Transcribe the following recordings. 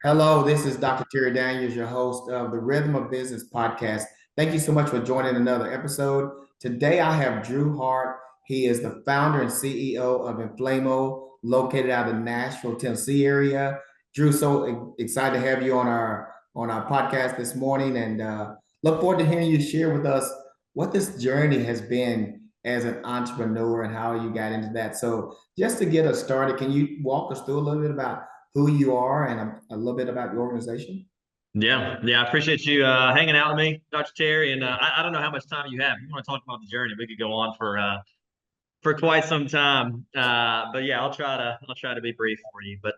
Hello, this is Dr. Terry Daniels, your host of the Rhythm of Business podcast. Thank you so much for joining another episode. Today I have Drew Hart. He is the founder and CEO of Inflammo, located out of the Nashville, Tennessee area. Drew, so excited to have you on our podcast this morning, and look forward to hearing you share with us what this journey has been as an entrepreneur and how you got into that. So, just to get us started, can you walk us through a little bit about who you are and a little bit about your organization? Yeah, I appreciate you hanging out with me, Dr. Terry. And I don't know how much time you have. If you want to talk about the journey, we could go on for quite some time. But yeah, I'll try to be brief for you. But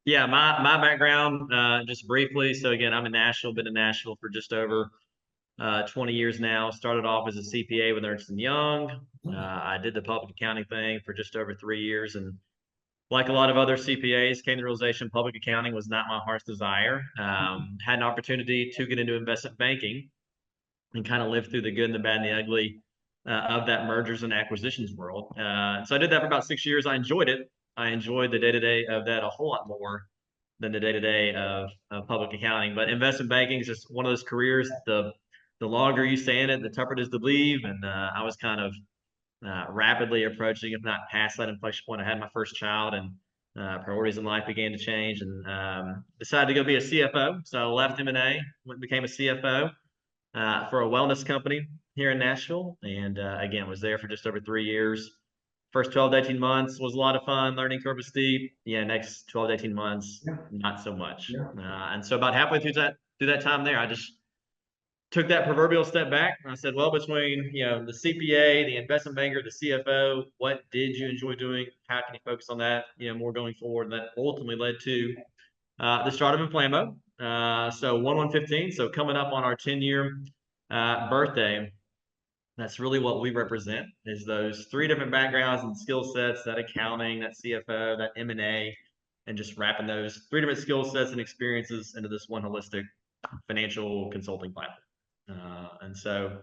yeah, my background, just briefly. So again, I'm in Nashville. Been in Nashville for just over 20 years now. Started off as a CPA with Ernst& Young. I did the public accounting thing for just over 3 years, and like a lot of other CPAs, came to the realization public accounting was not my heart's desire. Had an opportunity to get into investment banking and kind of live through the good and the bad and the ugly of that mergers and acquisitions world. So I did that for about 6 years. I enjoyed it. I enjoyed the day to day of that a whole lot more than the day to day of public accounting. But investment banking is just one of those careers. The longer you stay in it, the tougher it is to leave. And I was kind of rapidly approaching, if not past that inflection point. I had my first child, and priorities in life began to change, and decided to go be a CFO. So I left M&A, went and became a CFO for a wellness company here in Nashville, and again was there for just over 3 years. First 12 to 18 months was a lot of fun. Learning curve was steep. Yeah, next 12 to 18 months, Yeah, not so much. yeah. And so about halfway through that time there, I just took that proverbial step back. And I said, well, between the CPA, the investment banker, the CFO, what did you enjoy doing? How can you focus on that more going forward? And that ultimately led to the start of Inflammo. So 1/1/15. So coming up on our 10-year birthday, that's really what we represent is those three different backgrounds and skill sets: that accounting, that CFO, that M&A, and just wrapping those three different skill sets and experiences into this one holistic financial consulting platform. And so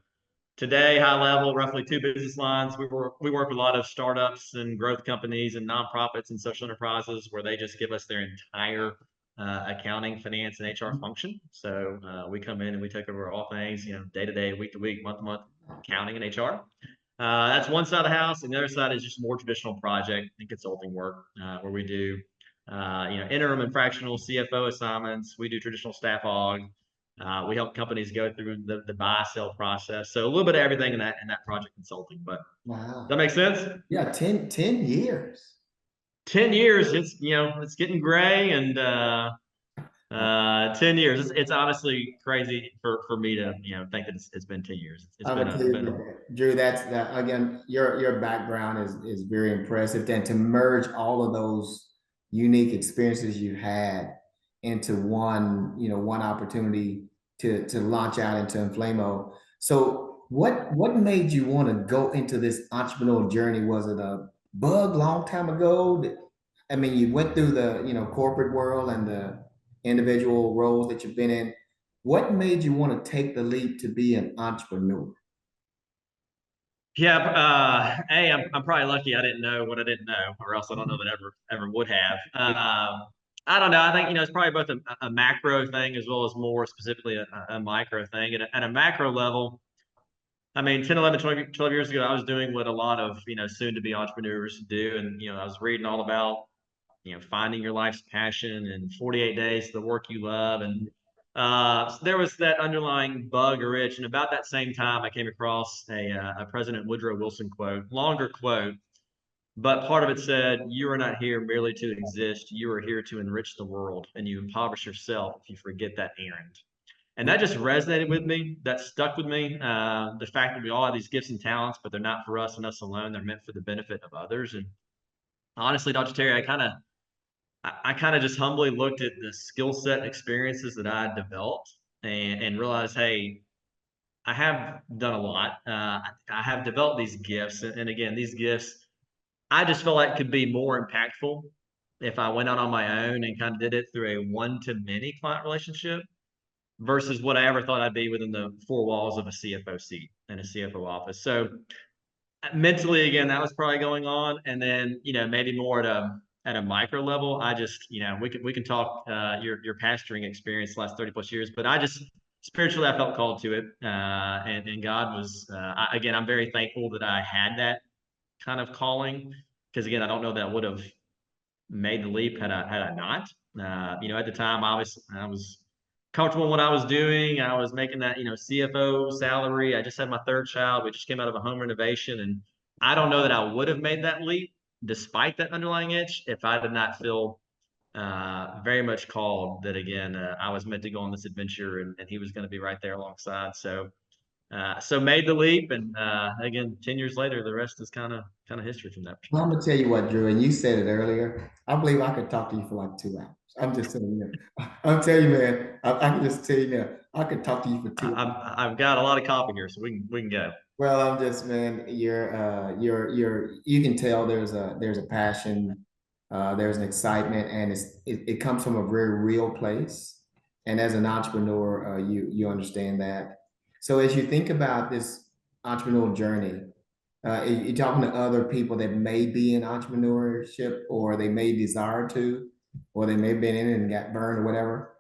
today, high level, roughly two business lines. We work with a lot of startups and growth companies and nonprofits and social enterprises where they just give us their entire accounting, finance, and HR function. So we come in and we take over all things, day to day, week to week, month to month, accounting and HR. That's one side of the house, and the other side is just more traditional project and consulting work, where we do, interim and fractional CFO assignments. We do traditional staff aug. We help companies go through the buy sell process. So a little bit of everything in that project consulting. But does that Wow. make sense? Yeah, ten years. 10 years, it's getting gray, and 10 years. It's honestly crazy for me to think that it's been 10 years. It's I'm been gonna a tell you, been Drew, that's that again, your background is very impressive. And to merge all of those unique experiences you had into one opportunity to launch out into Inflamo. So what made you want to go into this entrepreneurial journey? Was it a bug long time ago? I mean, you went through the corporate world and the individual roles that you've been in. What made you want to take the leap to be an entrepreneur? Yeah. I'm probably lucky I didn't know what I didn't know, or else I don't know that ever would have. I don't know. I think it's probably both a macro thing as well as more specifically a micro thing. At a macro level, I mean, 10, 11, 20, 12 years ago, I was doing what a lot of soon to be entrepreneurs do, and I was reading all about finding your life's passion and 48 days to the work you love. And so there was that underlying bug or itch. And about that same time, I came across a President Woodrow Wilson quote, longer quote, but part of it said, "You are not here merely to exist. You are here to enrich the world, and you impoverish yourself if you forget that errand." And that just resonated with me. That stuck with me. The fact that we all have these gifts and talents, but they're not for us and us alone. They're meant for the benefit of others. And honestly, Dr. Terry, I kind of just humbly looked at the skill set experiences that I developed, and realized, hey, I have done a lot. I have developed these gifts. And again, these gifts, I just felt like could be more impactful if I went out on my own and kind of did it through a one to many client relationship versus what I ever thought I'd be within the four walls of a CFO seat and a CFO office. So mentally, again, that was probably going on. And then, maybe more at a micro level, I just, we can talk your pastoring experience the last 30 plus years, but I just spiritually I felt called to it, and God was again. I'm very thankful that I had that kind of calling because again, I don't know that I would have made the leap had I not. At the time, obviously, I was comfortable in what I was doing. I was making that CFO salary. I just had my third child. We just came out of a home renovation, and I don't know that I would have made that leap despite that underlying itch if I did not feel very much called that again. I was meant to go on this adventure, and he was going to be right there alongside. So made the leap, and again, 10 years later, the rest is kind of history from that Well, I'm perspective. gonna tell you what, Drew, and you said it earlier. I believe I could talk to you for like 2 hours. I'm just telling you. I'm telling you, man. I can just tell you now. I could talk to you for 2 hours. I've got a lot of coffee here, so we can go. Well, I'm just, man, you can tell there's a passion, there's an excitement, and it comes from a very real place. And as an entrepreneur, you understand that. So as you think about this entrepreneurial journey, you're talking to other people that may be in entrepreneurship, or they may desire to, or they may have been in it and got burned or whatever.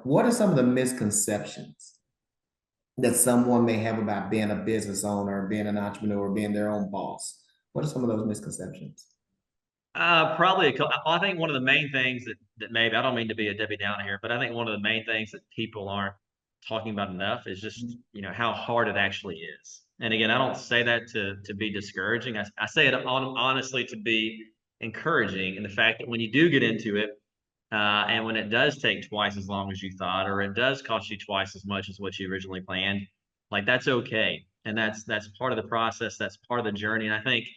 What are some of the misconceptions that someone may have about being a business owner, being an entrepreneur, being their own boss? What are some of those misconceptions? Probably I think one of the main things that maybe I don't mean to be a Debbie Downer here, but I think one of the main things that people aren't talking about enough is just how hard it actually is. And again, I don't say that to be discouraging. I say it honestly to be encouraging in the fact that when you do get into it, and when it does take twice as long as you thought, or it does cost you twice as much as what you originally planned, like that's okay, and that's part of the process. That's part of the journey. And I think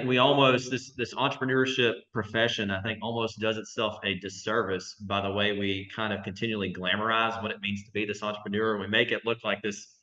we almost this entrepreneurship profession, I think, almost does itself a disservice by the way we kind of continually glamorize what it means to be this entrepreneur. We make it look like this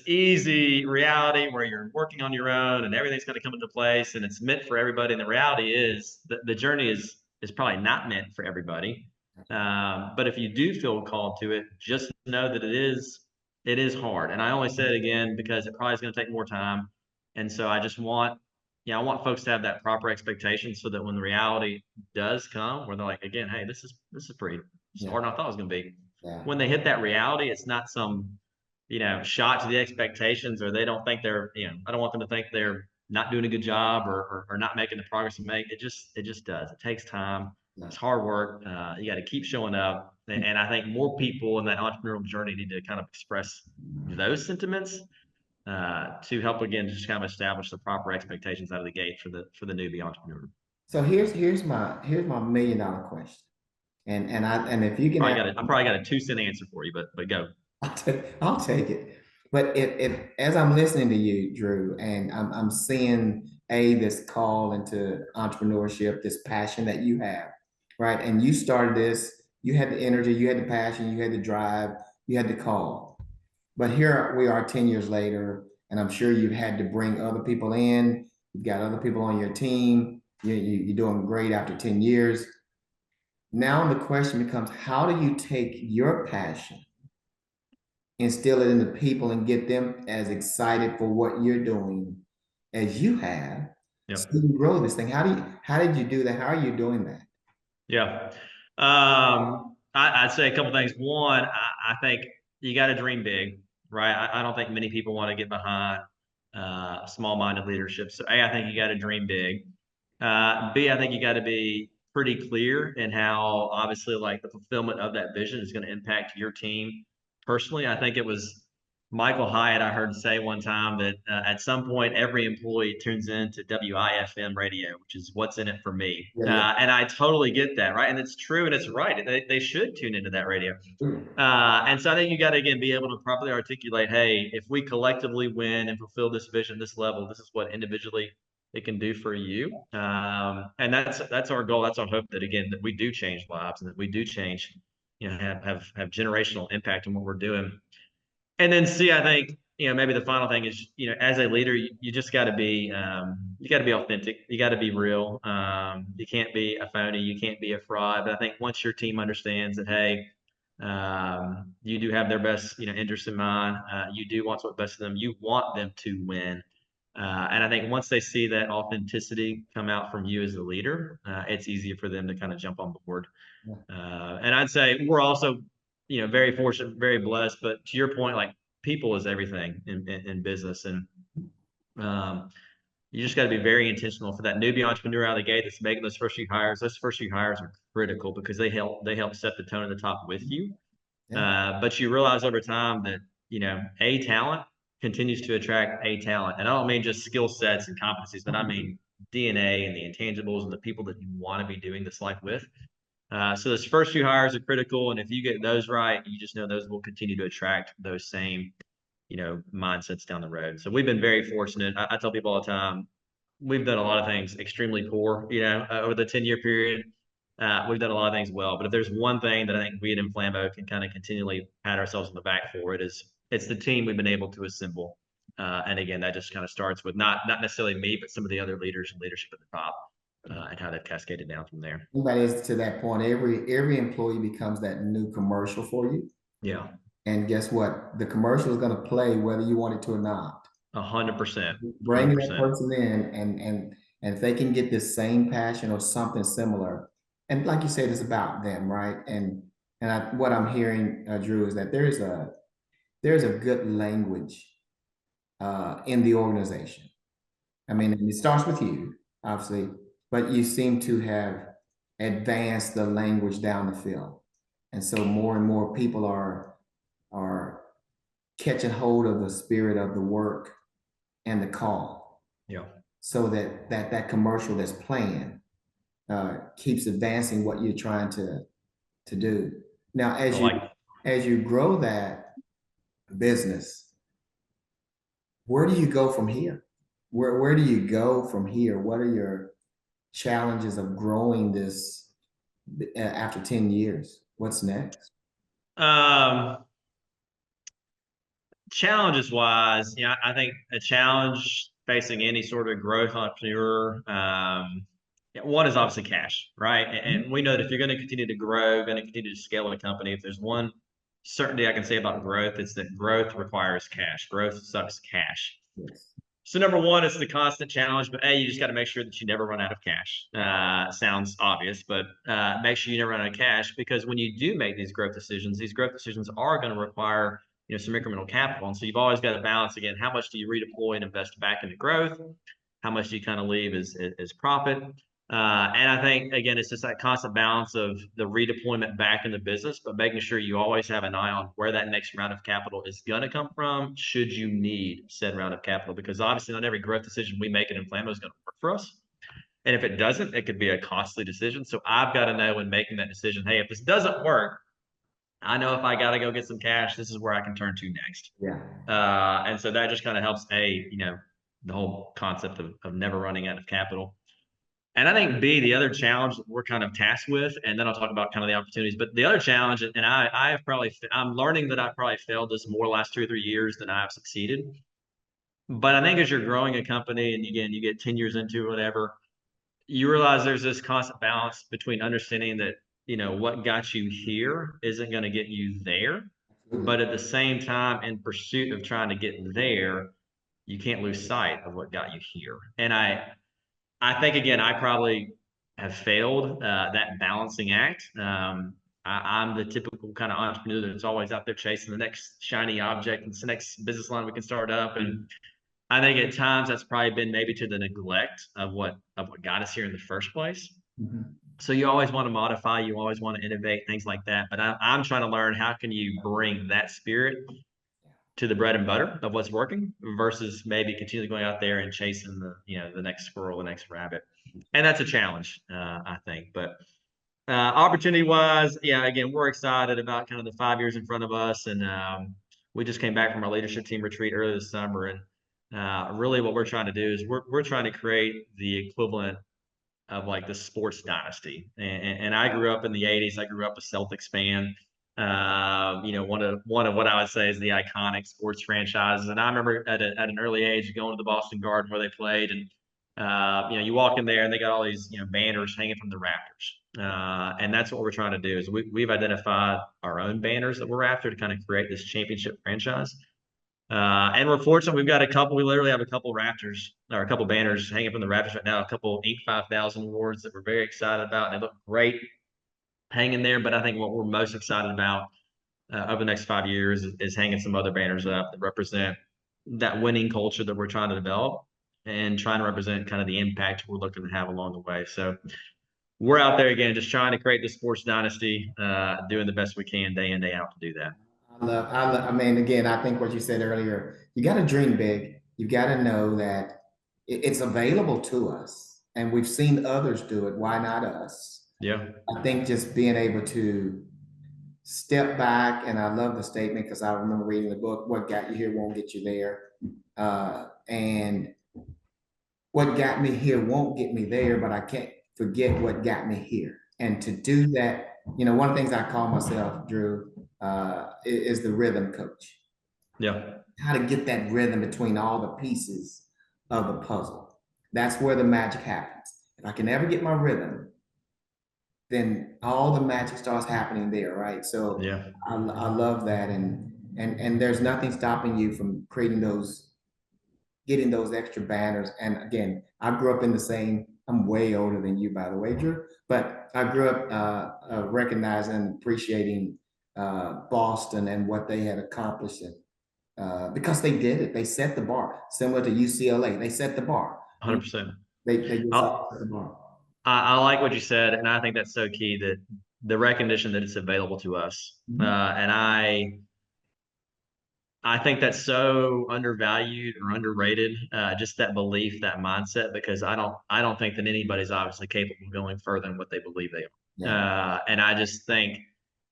easy reality where you're working on your own and everything's going to come into place and it's meant for everybody. And the reality is that the journey is probably not meant for everybody. But if you do feel called to it, just know that it is hard. And I only say it again because it probably is going to take more time. And so I want folks to have that proper expectation so that when the reality does come, where they're like, again, hey, this is pretty Yeah, harder than I thought it was going to be. yeah, When they hit that reality, it's not some shot to the expectations, or they don't think I don't want them to think they're not doing a good job or not making the progress to make. It just does. It takes time. yeah. It's hard work. You got to keep showing up. And I think more people in that entrepreneurial journey need to kind of express those sentiments to help again just kind of establish the proper expectations out of the gate for the newbie entrepreneur. So here's my $1 million question. And if you can Probably ask, got I probably got a 2 cent answer for you, but go. I'll take it. But if as I'm listening to you, Drew, and I'm seeing this call into entrepreneurship, this passion that you have, right? And you started this, you had the energy, you had the passion, you had the drive, you had the call. But here we are 10 years later, and I'm sure you've had to bring other people in. You've got other people on your team. You're doing great after 10 years. Now the question becomes, how do you take your passion, instill it in the people, and get them as excited for what you're doing as you have, so Yep. you grow this thing? How did you do that? How are you doing that? Yeah. I'd say a couple things. One, I think you got to dream big, right? I don't think many people want to get behind small-minded leadership. So, A, I think you got to dream big. B, I think you got to be pretty clear in how obviously like the fulfillment of that vision is going to impact your team personally. I think it was Michael Hyatt I heard say one time that at some point every employee tunes into WIFM radio, which is what's in it for me. Yeah, And I totally get that, right? And it's true and it's right. They should tune into that radio. yeah. And so I think you got to again be able to properly articulate, hey, if we collectively win and fulfill this vision, this level, this is what individually it can do for you. And that's our goal. That's our hope that again that we do change lives and that we do change, have generational impact on what we're doing. And then C, I think maybe the final thing is as a leader, you just got to be authentic. You got to be real. You can't be a phony. You can't be a fraud. But I think once your team understands that, hey, you do have their best interests in mind. You do want what's best for them. You want them to win. And I think once they see that authenticity come out from you as the leader, it's easier for them to kind of jump on board. And I'd say we're also, very fortunate, very blessed. But to your point, like people is everything in business, and um, you just got to be very intentional for that newbie entrepreneur out of the gate that's making those first few hires. Those first few hires are critical because they help set the tone at the top with you. Yeah. But you realize over time that a talent continues to attract a talent, and I don't mean just skill sets and competencies, but I mean DNA and the intangibles and the people that you want to be doing this life with. So those first few hires are critical, and if you get those right, you just know those will continue to attract those same mindsets down the road. So we've been very fortunate. I tell people all the time, we've done a lot of things extremely poor, over the 10-year period. We've done a lot of things well, but if there's one thing that I think we at Inflammo can kind of continually pat ourselves on the back for, it's the team we've been able to assemble. And again, that just kind of starts with not necessarily me, but some of the other leaders and leadership at the top, and how they've cascaded down from there. That is to that point. Every employee becomes that new commercial for you. Yeah, And guess what? The commercial is going to play whether you want it to or not. 100%, Bring that 100%. person in, and if they can get this same passion or something similar, and like you said, it's about them, right? What I'm hearing, Drew, is that there's a good language in the organization. I mean, it starts with you, obviously, but you seem to have advanced the language down the field, and so more and more people are catching hold of the spirit of the work and the call, Yeah. so that commercial that's playing keeps advancing what you're trying to do. Now, as you grow that business, where do you go from here? Where do you go from here? What are your challenges of growing this after 10 years? What's next? Um, Challenges wise, I think a challenge facing any sort of growth entrepreneur, one is obviously cash, right? And we know that if you're going to continue to grow, going to continue to scale a company, if there's one certainty I can say about growth, it's that growth requires cash. Growth sucks cash. Yes. So number one is the constant challenge, but you just got to make sure that you never run out of cash. Sounds obvious, but make sure you never run out of cash, because when you do make these growth decisions are going to require some incremental capital, and so you've always got to balance again, how much do you redeploy and invest back into growth, how much do you kind of leave as profit. And I think, again, it's just that constant balance of the redeployment back in the business, but making sure you always have an eye on where that next round of capital is going to come from, should you need said round of capital, because obviously not every growth decision we make at Inflammo is going to work for us. And if it doesn't, it could be a costly decision. So I've got to know when making that decision, hey, if this doesn't work, I know if I got to go get some cash, this is where I can turn to next. Yeah. And so that just kind of helps, the whole concept of never running out of capital. And I think B, the other challenge that we're kind of tasked with, and then I'll talk about kind of the opportunities, but the other challenge, and I'm learning that I probably failed this more last 2 or 3 years than I've succeeded. But I think as you're growing a company, and again, you get 10 years into it, whatever, you realize there's this constant balance between understanding that, what got you here isn't going to get you there. But at the same time, in pursuit of trying to get there, you can't lose sight of what got you here. And I think, again, I probably have failed that balancing act. I'm the typical kind of entrepreneur that's always out there chasing the next shiny object and the next business line we can start up. And I think at times that's probably been maybe to the neglect of what got us here in the first place. Mhm. So you always want to modify, you always want to innovate, things like that. But I'm trying to learn, how can you bring that spirit to the bread and butter of what's working, versus maybe continually going out there and chasing the next squirrel, the next rabbit. And that's a challenge, I think. But opportunity wise, again, we're excited about kind of the 5 years in front of us. And we just came back from our leadership team retreat earlier this summer. And really what we're trying to do is we're trying to create the equivalent of like the sports dynasty. And I grew up in the 80s. I grew up a Celtics fan. One of what I would say is the iconic sports franchises. And I remember at an early age going to the Boston Garden where they played, and you walk in there and they got all these banners hanging from the rafters. And that's what we're trying to do, is we've identified our own banners that we're after to kind of create this championship franchise. And we're fortunate we've got a couple. We literally have a couple rafters or a couple banners hanging from the rafters right now. A couple Inc. 5000 awards that we're very excited about. And they look great hanging there. But I think what we're most excited about over the next 5 years is hanging some other banners up that represent that winning culture that we're trying to develop and trying to represent kind of the impact we're looking to have along the way. So we're out there again, just trying to create the sports dynasty, doing the best we can day in, day out to do that. I mean, again, I think what you said earlier, you got to dream big. You got to know that it's available to us, and we've seen others do it. Why not us? Yeah. I think just being able to step back, and I love the statement because I remember reading the book, "What got you here won't get you there," and what got me here won't get me there, but I can't forget what got me here. And to do that, one of the things I call myself, Drew, is the rhythm coach. Yeah. How to get that rhythm between all the pieces of the puzzle. That's where the magic happens. If I can ever get my rhythm, then all the magic starts happening there, right? So Yeah. I love that, and there's nothing stopping you from creating those, getting those extra banners. And again, I grew up in the same. I'm way older than you, by the way, Drew. But I grew up recognizing and appreciating Boston and what they had accomplished, because they did it. They set the bar, similar to UCLA. They set the bar. 100%. They just I, set the bar. I like what you said, and I think that's so key, that the recognition that it's available to us. Mhm. And I think that's so undervalued or underrated. Just that belief, that mindset, because I don't think that anybody's obviously capable of going further than what they believe they are. Yeah. And I just think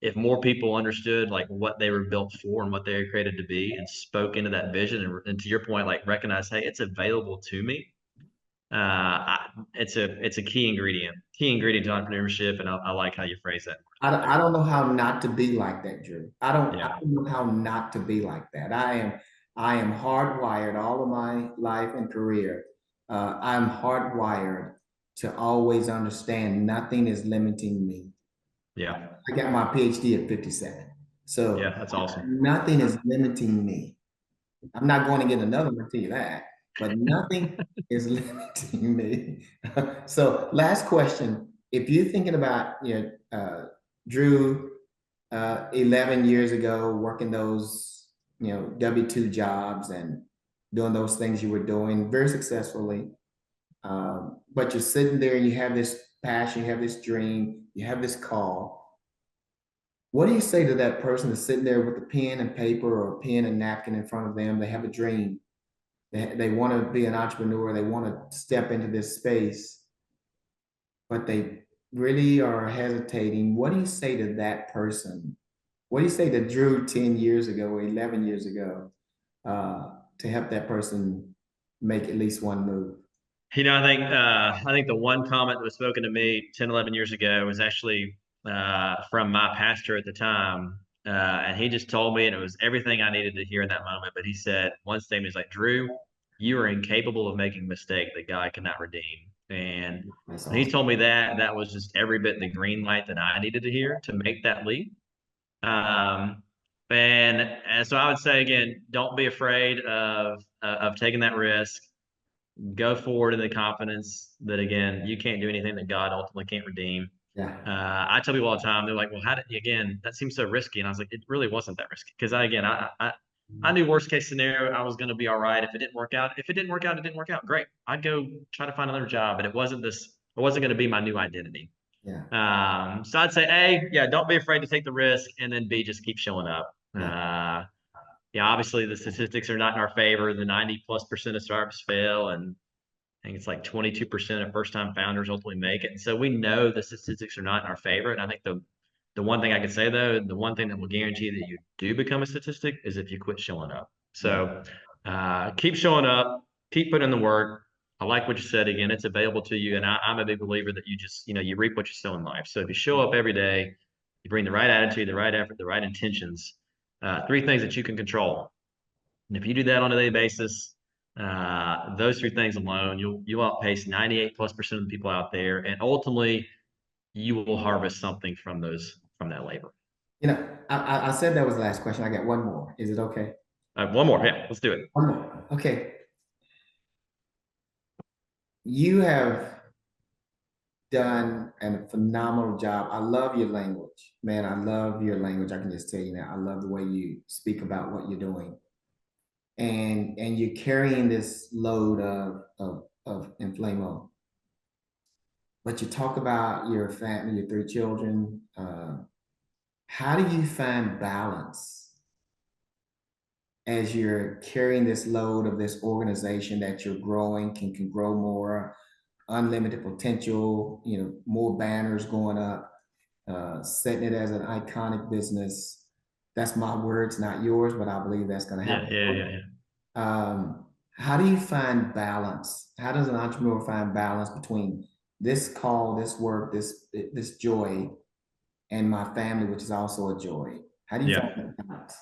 if more people understood like what they were built for and what they were created to be, and spoke into that vision, and to your point, like recognize, hey, it's available to me. It's a key ingredient to entrepreneurship, and I like how you phrase that. I don't know how not to be like that, Drew. I Yeah, don't know how not to be like that. I am hardwired all of my life and career. I'm hardwired to always understand nothing is limiting me. yeah, I got my PhD at 57. yeah. So That's awesome. nothing is limiting me. I'm not going to get another one, I'll tell you that, but nothing is limiting me. So last question. If you're thinking about, Drew, 11 years ago, working those, W-2 jobs and doing those things you were doing very successfully. But you're sitting there and you have this passion, you have this dream, you have this call. What do you say to that person that's sitting there with a pen and paper or a pen and napkin in front of them? They have a dream. They want to be an entrepreneur. They want to step into this space, but they really are hesitating. What do you say to that person? What do you say to Drew 10 years ago or 11 years ago, to help that person make at least one move? I think the one comment that was spoken to me 10, 11 years ago was actually from my pastor at the time. And he just told me, and it was everything I needed to hear in that moment. But he said one statement, he's like, Drew, you are incapable of making a mistake that God cannot redeem. And That's when he awesome. told me that, that was just every bit the green light that I needed to hear to make that leap. Um, and so I would say again, don't be afraid of taking that risk. Go forward in the confidence that again, you can't do anything that God ultimately can't redeem. Yeah. I tell people all the time, they're like, "Well, how did again? That seems so risky." And I was like, "It really wasn't that risky because I knew worst case scenario I was going to be all right if it didn't work out. If it didn't work out, it didn't work out. Great, I'd go try to find another job, and it wasn't this. It wasn't going to be my new identity. Yeah. So I'd say, A, yeah, don't be afraid to take the risk, and then B, just keep showing up. Yeah. Yeah, obviously the statistics are not in our favor. The 90+% of startups fail, and I think it's like 22% of first-time founders ultimately make it. And so we know the statistics are not in our favor. And I think the one thing I can say though, the one thing that will guarantee that you do become a statistic is if you quit showing up. Yeah. So keep showing up, keep putting in the work. I like what you said. Again, it's available to you, and I'm a big believer that you just you reap what you sow in life. So if you show up every day, you bring the right attitude, the right effort, the right intentions. Three things that you can control, and if you do that on a daily basis, those three things alone, you'll outpace 98+% of the people out there, and ultimately you will harvest something from that labor. I said that was the last question. I got one more. Is it okay? One more. Yeah, let's do it. One more. Okay. You have done a phenomenal job. I love your language, man. I love your language. I can just tell you that. I love the way you speak about what you're doing, and you're carrying this load of Inflammo. But you talk about your family, your three children. How do you find balance as you're carrying this load of this organization that you're growing, can grow more, unlimited potential, more banners going up, setting it as an iconic business. That's my words, not yours, but I believe that's going to Yeah, happen. yeah, yeah, yeah. How do you find balance? How does an entrepreneur find balance between this call, this work, this joy, and my family, which is also a joy? How do you find Yeah. that balance?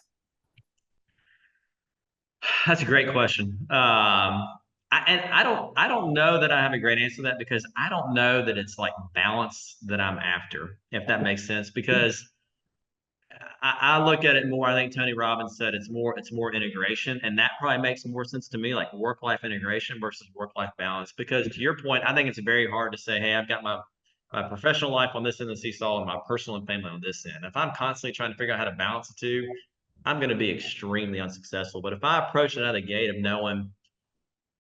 That's a great question. And I don't know that I have a great answer to that because I don't know that it's like balance that I'm after, if that makes sense. Because I look at it more. I think Tony Robbins said it's more integration, and that probably makes more sense to me, like work life integration versus work life balance. Because to your point, I think it's very hard to say, hey, I've got my professional life on this end of the seesaw and my personal and family on this end. If I'm constantly trying to figure out how to balance the two, I'm going to be extremely unsuccessful. But if I approach it out of the gate of knowing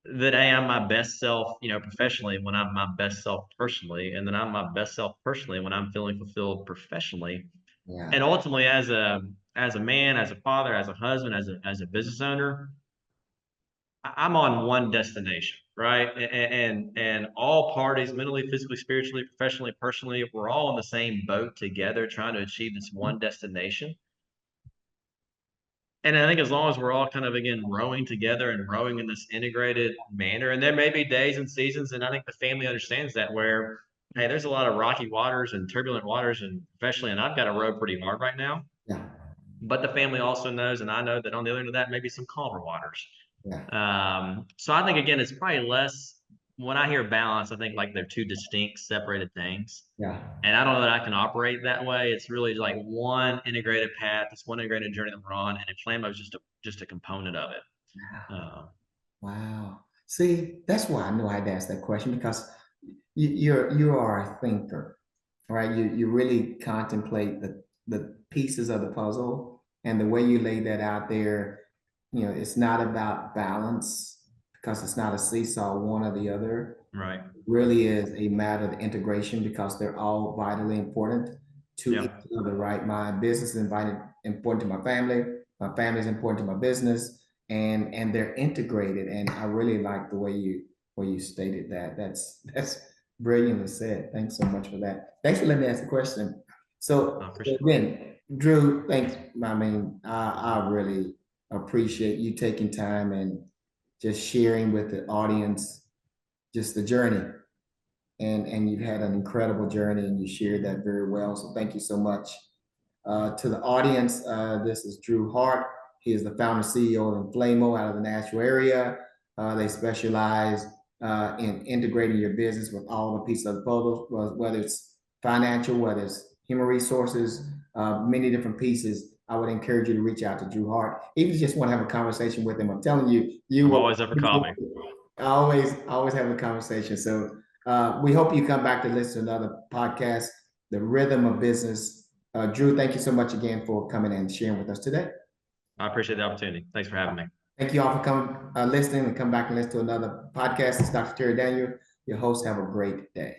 that I am my best self, professionally when I'm my best self personally, and then I'm my best self personally when I'm feeling fulfilled professionally, Yeah, and ultimately as a man, as a father, as a husband, as a business owner, I'm on one destination, right? And all parties, mentally, physically, spiritually, professionally, personally, we're all in the same boat together, trying to achieve this one destination. And I think as long as we're all kind of again rowing together and rowing in this integrated manner, and there may be days and seasons, and I think the family understands that where, hey, there's a lot of rocky waters and turbulent waters, and professionally, and I've got to row pretty hard right now. yeah, But the family also knows, and I know that on the other end of that, maybe some calmer waters. yeah, So I think again, it's probably less when I hear balance, I think like they're two distinct, separated things. yeah. And I don't know that I can operate that way. It's really like one integrated path, this one integrated journey that we're on, and Inflammo is just a component of it. Wow. See, that's why I knew I had to ask that question because you are a thinker, right? You really contemplate the pieces of the puzzle and the way you lay that out there. It's not about balance because it's not a seesaw, one or the other. Right. It really is a matter of integration because they're all vitally important to each Yeah. other, right? My business is important to my family is important to my business, and they're integrated. And I really like the way you stated that. That's brilliantly said. Thanks so much for that. Thanks for letting me ask the question. I So appreciate it. again, Drew, thanks. I mean, I really appreciate you taking time and just sharing with the audience just the journey. And you've had an incredible journey and you shared that very well. So thank you so much. To the audience, this is Drew Hart. He is the founder and CEO of Inflammo out of the Nashville area. They specialize in integrating your business with all the pieces of the puzzle, whether it's financial, whether it's human resources, many different pieces. I would encourage you to reach out to Drew Hart. Even if you just want to have a conversation with him, I'm telling you, you I'm will. always up for coffee. Always have a conversation. So we hope you come back to listen to another podcast, The Rhythm of Business. Drew, thank you so much again for coming and sharing with us today. I appreciate the opportunity. Thanks for having me. Thank you all for coming, listening, and come back and listen to another podcast. It's Dr. Terry Daniel, your host. Have a great day.